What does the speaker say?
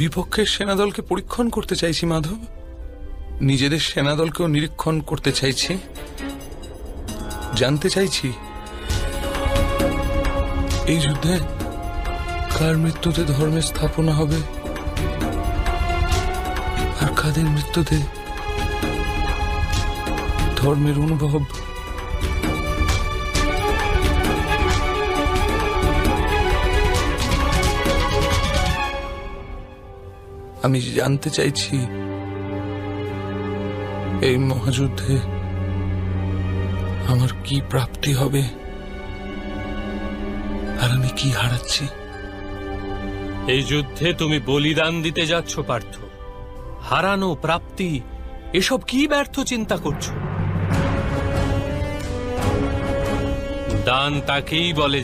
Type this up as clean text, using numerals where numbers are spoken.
বিপক্ষের সেনাদলকে পরীক্ষণ করতে চাইছি মাধব, নিজেদের সেনাদলকেও নিরীক্ষণ করতে চাইছি, জানতে চাইছি এই যুদ্ধে কার মৃত্যুতে ধর্মের স্থাপনা হবে আর কাদের মৃত্যুতে ধর্মের অনুভব। আমি জানতে চাইছি এই মহাযুদ্ধে আমার কি প্রাপ্তি হবে আর আমি কি হারাচ্ছি। এই যুদ্ধে তুমি বলিদান দিতে যাচ্ছ পার্থ। হারানো, প্রাপ্তি এসব কি ব্যর্থ চিন্তা করছো? দান তাকেই বলে